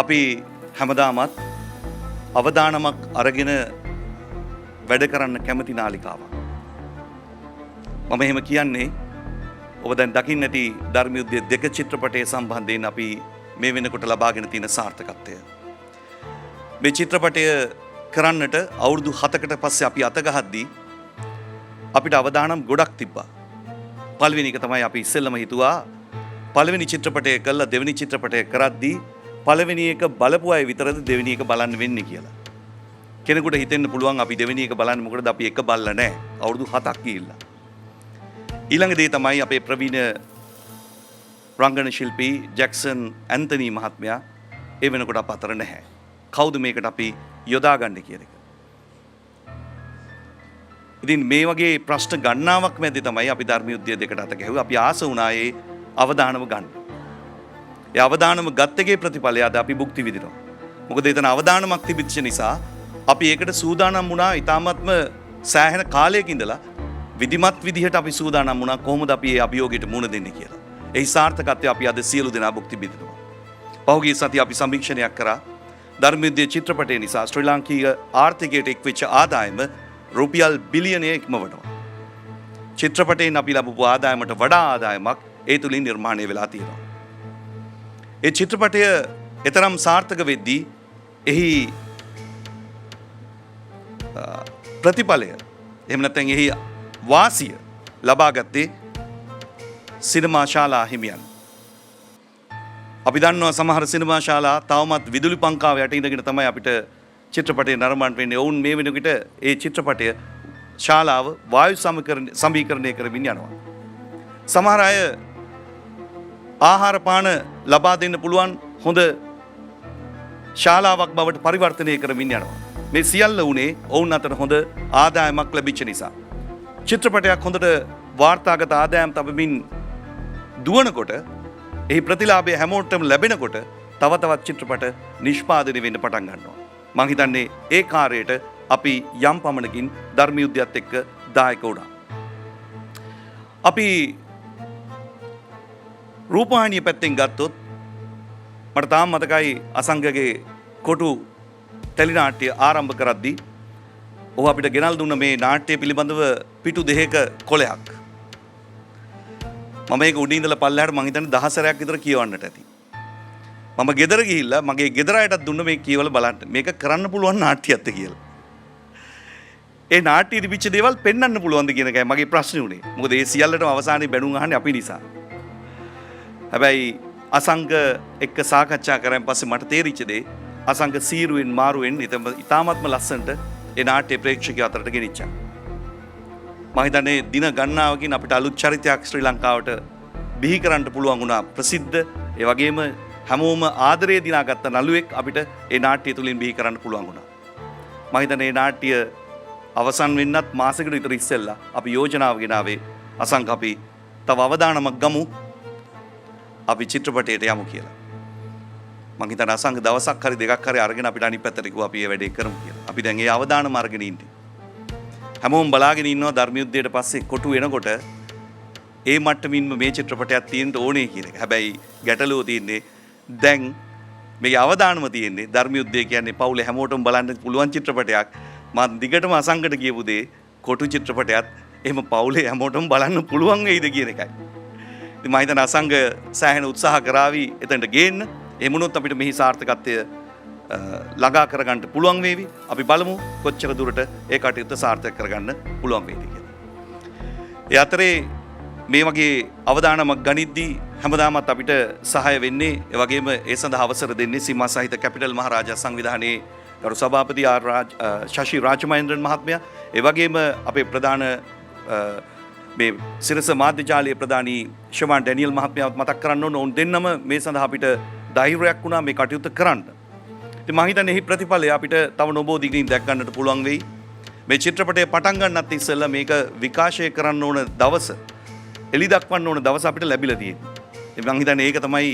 අපි හැමදාමත් අවදානමක් අරගෙන වැඩ කරන්න කැමති නාලිකාවක්. මම එහෙම කියන්නේ ඔබ දැන් දකින්න ඇති ධර්ම යුද්ධය 2 චිත්‍රපටයේ සම්බන්ධයෙන් අපි මේ වෙනකොට ලබාගෙන තියෙන සාර්ථකත්වය. මේ චිත්‍රපටය කරන්නට අවුරුදු 7කට පස්සේ අපි අත ගහද්දී අපිට අවදානම් ගොඩක් තිබ්බා. පළවෙනි එක තමයි අපි ඉස්සෙල්ලම හිතුවා පළවෙනි චිත්‍රපටය කළා දෙවෙනි චිත්‍රපටය කරද්දී පළවෙනි එක බලපු අය විතරද දෙවෙනි එක බලන්න වෙන්නේ කියලා. කෙනෙකුට හිතෙන්න පුළුවන් අපි දෙවෙනි එක බලන්නේ මොකටද අපි එක බලලා නැහැ. අවුරුදු 7ක් ගිහිල්ලා. ඊළඟ දේ තමයි අපේ ප්‍රවීණ රංගන ශිල්පී ජැක්සන් ඇන්තනි මහත්මයා ඒ වෙනකොට අප අතර නැහැ. කවුද මේකට අපි යොදාගන්නේ කියන එක. ඉතින් මේ වගේ ප්‍රශ්න ගණනාවක් මැද තමයි අපි ධර්ම යුද්ධය 2කට අත ගැහුවා. අපි ආස වුණා ඒ අවදානම ගන්න. ඒ අවදානම ගත්ත එකේ ප්‍රතිඵලය අද අපි භුක්ති විඳිනවා. මොකද එතන අවදානමක් තිබිච්ච නිසා අපි ඒකට සූදානම් වුණා. ඊටාත්ම සෑහෙන කාලයක ඉඳලා විධිමත් විදිහට අපි සූදානම් වුණා කොහොමද අපි මේ අභියෝගයට මුහුණ දෙන්නේ කියලා. ඒ සාර්ථකත්වය අපි අද සියලු දෙනා භුක්ති විඳිනවා. පහුගිය සතියේ අපි සමීක්ෂණයක් කරා ධර්ම යුද්ධ චිත්‍රපටය නිසා ශ්‍රී ලාංකීය ආර්ථිකයට එක්වෙච්ච ආදායම රුපියල් බිලියනය ඉක්මවනවා. චිත්‍රපටයෙන් අපි ලැබපු ආදායමට වඩා ආදායමක් ඒ තුලින් නිර්මාණය වෙලා තියෙනවා. ඒ චිත්‍රපටය එතරම් සාර්ථක වෙද්දී එහි ප්‍රතිඵලය එහෙම නැත්නම් එහි වාසිය ලබා ගත්තේ සිනමා ශාලා හිමියන්. අපි දන්නවා සමහර සිනමා ශාලා තවමත් විදුලි පංකාව යට ඉඳගෙන තමයි අපිට චිත්‍රපටය නරඹන්න වෙන්නේ. ඔවුන් මේ වෙනකොට ඒ චිත්‍රපටය ශාලාව වායු සමීකරණය කරමින් යනවා. සමහර අය ආහාර පාන ලබා දෙන්න පුළුවන් හොඳ ශාලාවක් බවට පරිවර්තනය කරමින් යනවා. මේ සියල්ල උනේ ඔවුන් අතර හොඳ ආදායමක් ලැබිච්ච නිසා. චිත්‍රපටයක් හොඳට වාර්තාගත ආදායම් තබමින් දුවනකොට එහි ප්‍රතිලාභය හැමෝටම ලැබෙනකොට තව තවත් චිත්‍රපට නිෂ්පාදනය වෙන්න පටන් ගන්නවා. මං හිතන්නේ ඒ කාර්යයට අපි යම් පමණකින් ධර්ම යුද්ධයත් එක්ක දායක වුණා. අපි රූපවාහිනිය පැත්තෙන් ගත්තොත් මට තාම මතකයි අසංගගේ කොටු ටෙලිනාට්‍ය ආරම්භ කරද්දී ඔහු අපිට ගෙනල් දුන්න මේ නාට්‍ය පිළිබඳව පිටු 2ක කොලයක්. මම ඒක උඩින් ඉඳලා පල්ලෙහාට මං හිතන්නේ 10 සැරයක් විතර කියවන්නට ඇති. මම ගෙදර ගිහිල්ලා මගේ ගෙදර අයටත් දුන්න මේ කියවල බලන්න. මේක කරන්න පුළුවන් නාට්‍යයක්ද කියලා. ඒ නාට්‍යයේ තිබිච්ච දේවල් පෙන්වන්න පුළුවන්ද කියන එකයි මගේ ප්‍රශ්නේ උනේ. මොකද ඒ සියල්ලටම අවසානයේ බැනුම් අහන්නේ අපි නිසා. හැබැයි අසංග එක්ක සාකච්ඡා කරන් පස්සේ මට තේරිච්ච දේ අසංග සීරුවෙන් මාරුවෙන් ඉතාමත්ම ලස්සනට ඒ නාට්‍ය ප්‍රේක්ෂකයෝ අතරට ගෙනිච්චා. මම හිතන්නේ දින ගණනාවකින් අපිට අලුත් චරිතයක් ශ්‍රී ලංකාවට බිහි කරන්න පුළුවන් වුණා. ප්‍රසිද්ධ ඒ වගේම හැමෝම ආදරය දිනාගත්ත නළුවෙක් අපිට ඒ නාට්‍ය තුලින් බිහි කරන්න පුළුවන් වුණා. මම හිතන්නේ මේ නාට්‍ය අවසන් වෙන්නත් මාසෙකට විතර ඉස්සෙල්ලා අපි යෝජනාව ගෙනාවේ අසංග අපි තව අවදානමක් ගමු අපි චිත්‍රපටයට යමු කියලා. මං හිතන්නේ අසංග දවසක් හරි දෙකක් හරි අරගෙන අපිට අනිත් පැත්තට ගිහුවා අපි මේ වැඩේ කරමු කියලා. අපි දැන් ඒ අවදානම අරගෙන ඉන්නේ. හැමෝම බලාගෙන ඉන්නවා ධර්ම යුද්ධයට පස්සේ කොටු වෙනකොට ඒ මට්ටමින්ම මේ චිත්‍රපටයක් තියෙන්න ඕනේ කියන එක. හැබැයි ගැටලුව තියෙන්නේ දැන් මේකේ අවදානම තියෙන්නේ ධර්ම යුද්ධය කියන්නේ පවුලේ හැමෝටම බලන්න පුළුවන් චිත්‍රපටයක්. මම දිගටම අසංගට කියපු දේ කොටු චිත්‍රපටයක් එහෙම පවුලේ හැමෝටම බලන්න පුළුවන් වෙයිද කියන එකයි. ඉතින් මම හිතන අසංග සෑහෙන උත්සාහ කරાવી එතනට ගේන්න. එහෙම වුණොත් අපිට මෙහි සාර්ථකත්වය ළඟා කරගන්න පුළුවන් වේවි. අපි බලමු කොච්චර දුරට ඒ කටයුත්ත සාර්ථක කරගන්න පුළුවන් වේද කියලා. ඒ අතරේ මේ වගේ අවදානමක් ගනිද්දී හැමදාමත් අපිට සහාය වෙන්නේ ඒ වගේම ඒ සඳහා අවසර දෙන්නේ සීමා සහිත කැපිටල් මහරජා සංවිධානයේ ගරු සභාපති ශෂි රාජමහෙන්ද්‍රන් මහත්මයා ඒ වගේම අපේ ප්‍රධාන මේ සිරස මාධ්‍ය ජාලයේ ප්‍රධානී ෂමාන් ඩැනියල් මහත්මයාවත් මතක් කරන්න ඕන. උන් දෙන්නම මේ සඳහා අපිට ධෛර්යයක් වුණා මේ කටයුත්ත කරන්න. ඉතින් මම හිතන්නේ එහි ප්‍රතිඵලය අපිට තව නොබෝ දිගින් දැක් ගන්නට පුළුවන් වෙයි. මේ චිත්‍රපටය පටන් ගන්නත් ඉස්සෙල්ලා මේක විකාශය කරන්න ඕන දවස එලි දක්වන්න ඕන දවස අපිට ලැබිලා තියෙනවා. ඉතින් මම හිතන්නේ ඒක තමයි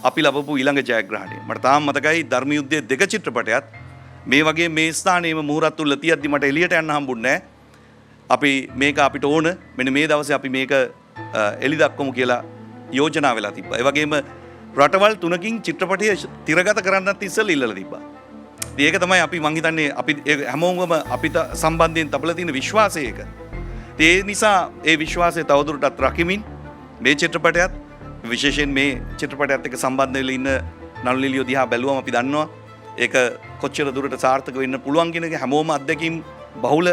අපි ලබපු ඊළඟ ජයග්‍රහණය. මට තාම මතකයි ධර්ම යුද්ධයේ 2 චිත්‍රපටයත් මේ වගේ මේ ස්ථානයේම මුහුරත් උල්ල තියද්දි මට එළියට යන්න හම්බුන්නේ නැහැ. අපි මේක අපිට ඕන මෙන්න මේ දවසේ අපි මේක එලි දක්වමු කියලා යෝජනා වෙලා තිබ්බා. ඒ වගේම රටවල් 3කින් චිත්‍රපටය තිරගත කරන්නත් ඉස්සෙල්ලා ඉල්ලලා තිබ්බා. ඉතින් ඒක තමයි අපි මං හිතන්නේ අපි හැමෝම අපිට සම්බන්ධයෙන් තබලා තියෙන විශ්වාසය ඒක. ඒ නිසා ඒ විශ්වාසය තවදුරටත් රකිමින් මේ චිත්‍රපටයත් විශේෂයෙන් මේ චිත්‍රපටයත් එක්ක සම්බන්ධ වෙලා ඉන්න නළු නිළියෝ දිහා බැලුවම අපි දන්නවා ඒක කොච්චර දුරට සාර්ථක වෙන්න පුළුවන් කියන එක හැමෝම අත්දැකීම් බහුල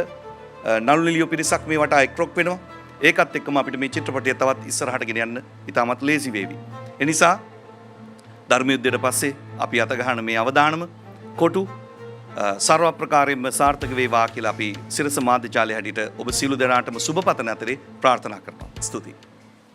නළු නිළියෝ පිරිසක් මේ වටා එක්රොක් වෙනවා. ඒකත් එක්කම අපිට මේ චිත්‍රපටය තවත් ඉස්සරහට ගෙන යන්න ඉතාමත් ලේසි වේවි. ඒ නිසා ධර්ම යුද්ධයට පස්සේ අපි අත ගහන මේ අවදානම කොටු සර්ව ප්‍රකාරයෙන්ම සාර්ථක වේවා කියලා අපි සිරස මාධ්‍ය ජාලය හැටියට ඔබ සියලු දෙනාටම සුබ පතන අතරේ ප්‍රාර්ථනා කරනවා. ස්තුතියි.